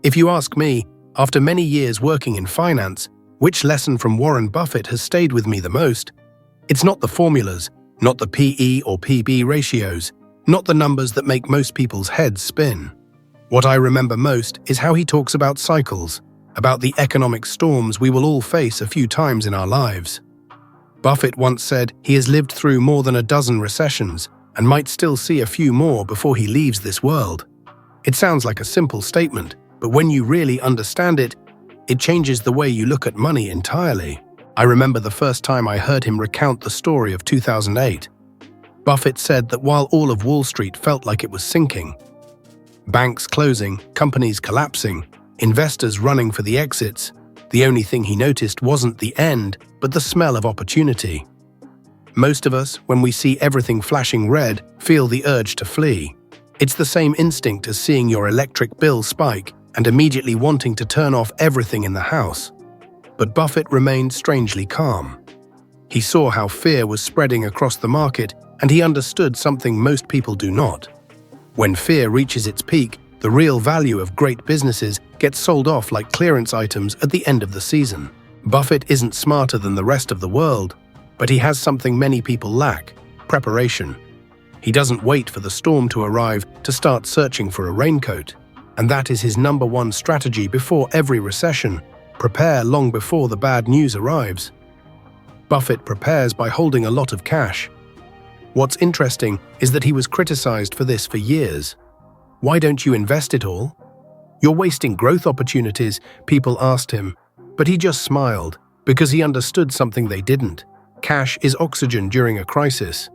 If you ask me, after many years working in finance, which lesson from Warren Buffett has stayed with me the most, it's not the formulas, not the PE or PB ratios, not the numbers that make most people's heads spin. What I remember most is how he talks about cycles, about the economic storms we will all face a few times in our lives. Buffett once said he has lived through more than a dozen recessions and might still see a few more before he leaves this world. It sounds like a simple statement, but when you really understand it, it changes the way you look at money entirely. I remember the first time I heard him recount the story of 2008. Buffett said that while all of Wall Street felt like it was sinking, banks closing, companies collapsing, investors running for the exits, the only thing he noticed wasn't the end, but the smell of opportunity. Most of us, when we see everything flashing red, feel the urge to flee. It's the same instinct as seeing your electric bill spike and immediately wanting to turn off everything in the house. But Buffett remained strangely calm. He saw how fear was spreading across the market, and he understood something most people do not. When fear reaches its peak, the real value of great businesses gets sold off like clearance items at the end of the season. Buffett isn't smarter than the rest of the world, but he has something many people lack: preparation. He doesn't wait for the storm to arrive to start searching for a raincoat. And that is his number one strategy before every recession: prepare long before the bad news arrives. Buffett prepares by holding a lot of cash. What's interesting is that he was criticized for this for years. Why don't you invest it all? You're wasting growth opportunities, people asked him. But he just smiled, because he understood something they didn't. Cash is oxygen during a crisis.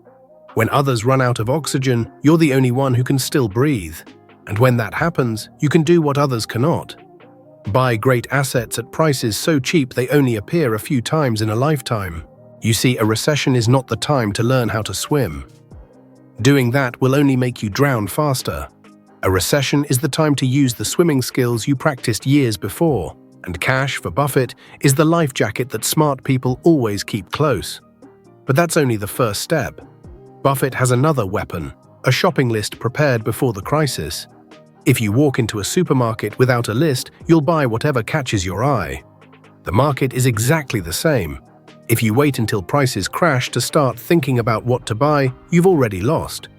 When others run out of oxygen, you're the only one who can still breathe. And when that happens, you can do what others cannot. Buy great assets at prices so cheap they only appear a few times in a lifetime. You see, a recession is not the time to learn how to swim. Doing that will only make you drown faster. A recession is the time to use the swimming skills you practiced years before. And cash, for Buffett, is the life jacket that smart people always keep close. But that's only the first step. Buffett has another weapon: a shopping list prepared before the crisis. If you walk into a supermarket without a list, you'll buy whatever catches your eye. The market is exactly the same. If you wait until prices crash to start thinking about what to buy, you've already lost.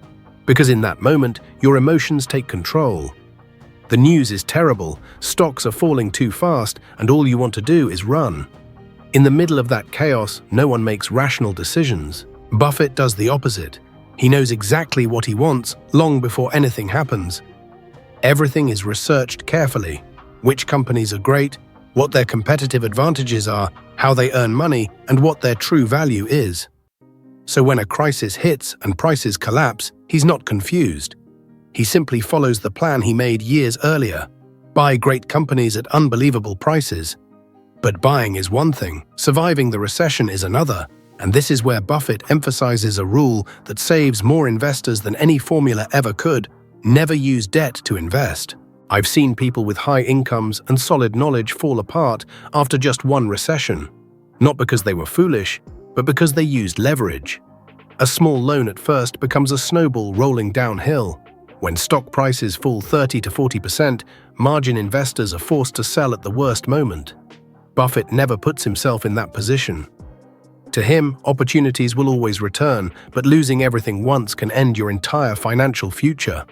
Because in that moment, your emotions take control. The news is terrible, stocks are falling too fast, and all you want to do is run. In the middle of that chaos, no one makes rational decisions. Buffett does the opposite. He knows exactly what he wants long before anything happens. Everything is researched carefully: which companies are great, what their competitive advantages are, how they earn money, and what their true value is. So when a crisis hits and prices collapse, he's not confused. He simply follows the plan he made years earlier: buy great companies at unbelievable prices. But buying is one thing, surviving the recession is another, and this is where Buffett emphasizes a rule that saves more investors than any formula ever could: never use debt to invest. I've seen people with high incomes and solid knowledge fall apart after just one recession, not because they were foolish, but because they used leverage. A small loan at first becomes a snowball rolling downhill. When stock prices fall 30 to 40%, margin investors are forced to sell at the worst moment. Buffett never puts himself in that position. To him, opportunities will always return, but losing everything once can end your entire financial future.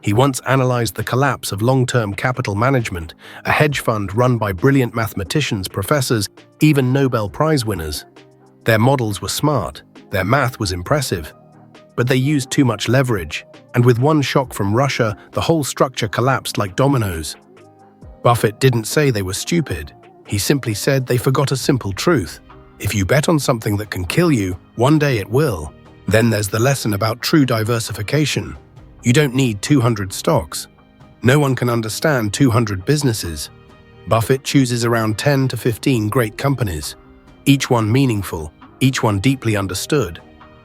He once analyzed the collapse of long-term capital management, a hedge fund run by brilliant mathematicians, professors, even Nobel Prize winners. Their models were smart, their math was impressive, but they used too much leverage, and with one shock from Russia, the whole structure collapsed like dominoes. Buffett didn't say they were stupid. He simply said they forgot a simple truth: if you bet on something that can kill you, one day it will. Then there's the lesson about true diversification. You don't need 200 stocks. No one can understand 200 businesses. Buffett chooses around 10 to 15 great companies, each one meaningful, each one deeply understood,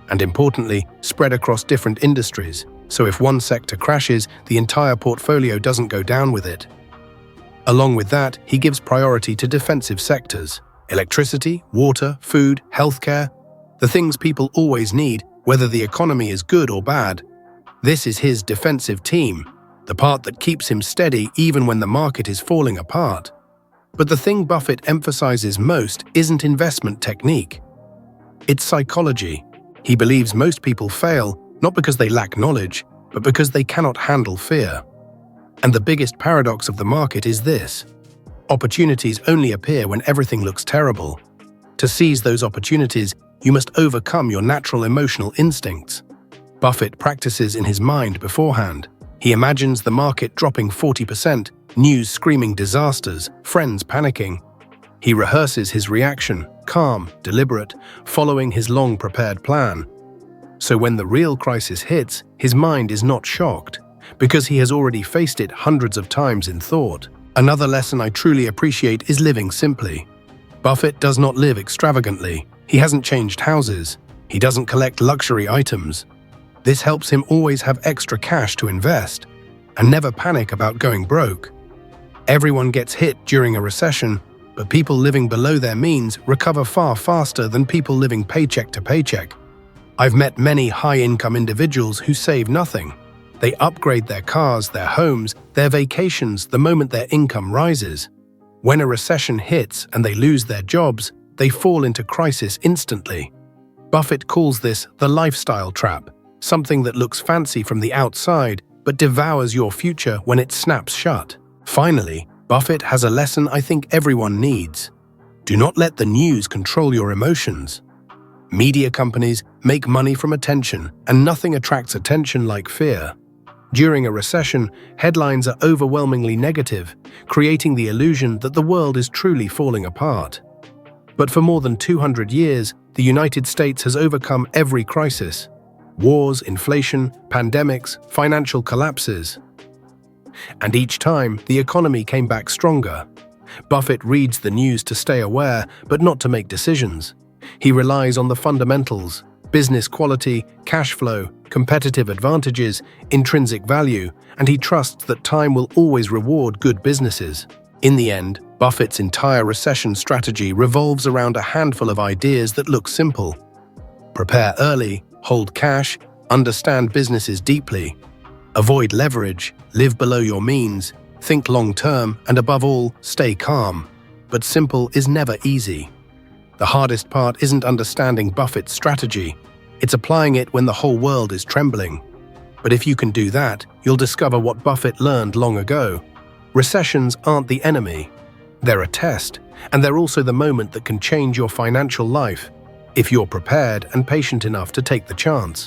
and importantly, spread across different industries, so if one sector crashes, the entire portfolio doesn't go down with it. Along with that, he gives priority to defensive sectors: electricity, water, food, healthcare, the things people always need, whether the economy is good or bad. This is his defensive team, the part that keeps him steady even when the market is falling apart. But the thing Buffett emphasizes most isn't investment technique. It's psychology. He believes most people fail not because they lack knowledge, but because they cannot handle fear. And the biggest paradox of the market is this: opportunities only appear when everything looks terrible. To seize those opportunities, you must overcome your natural emotional instincts. Buffett practices in his mind beforehand. He imagines the market dropping 40%, news screaming disasters, friends panicking. He rehearses his reaction, calm, deliberate, following his long-prepared plan. So when the real crisis hits, his mind is not shocked, because he has already faced it hundreds of times in thought. Another lesson I truly appreciate is living simply. Buffett does not live extravagantly. He hasn't changed houses. He doesn't collect luxury items. This helps him always have extra cash to invest and never panic about going broke. Everyone gets hit during a recession, but people living below their means recover far faster than people living paycheck to paycheck. I've met many high-income individuals who save nothing. They upgrade their cars, their homes, their vacations the moment their income rises. When a recession hits and they lose their jobs, they fall into crisis instantly. Buffett calls this the lifestyle trap, something that looks fancy from the outside but devours your future when it snaps shut. Finally, Buffett has a lesson I think everyone needs. Do not let the news control your emotions. Media companies make money from attention, and nothing attracts attention like fear. During a recession, headlines are overwhelmingly negative, creating the illusion that the world is truly falling apart. But for more than 200 years, the United States has overcome every crisis: wars, inflation, pandemics, financial collapses. And each time, the economy came back stronger. Buffett reads the news to stay aware, but not to make decisions. He relies on the fundamentals: business quality, cash flow, competitive advantages, intrinsic value, and he trusts that time will always reward good businesses. In the end, Buffett's entire recession strategy revolves around a handful of ideas that look simple. Prepare early, hold cash, understand businesses deeply, avoid leverage, live below your means, think long-term, and above all, stay calm. But simple is never easy. The hardest part isn't understanding Buffett's strategy. It's applying it when the whole world is trembling. But if you can do that, you'll discover what Buffett learned long ago. Recessions aren't the enemy. They're a test, and they're also the moment that can change your financial life, if you're prepared and patient enough to take the chance.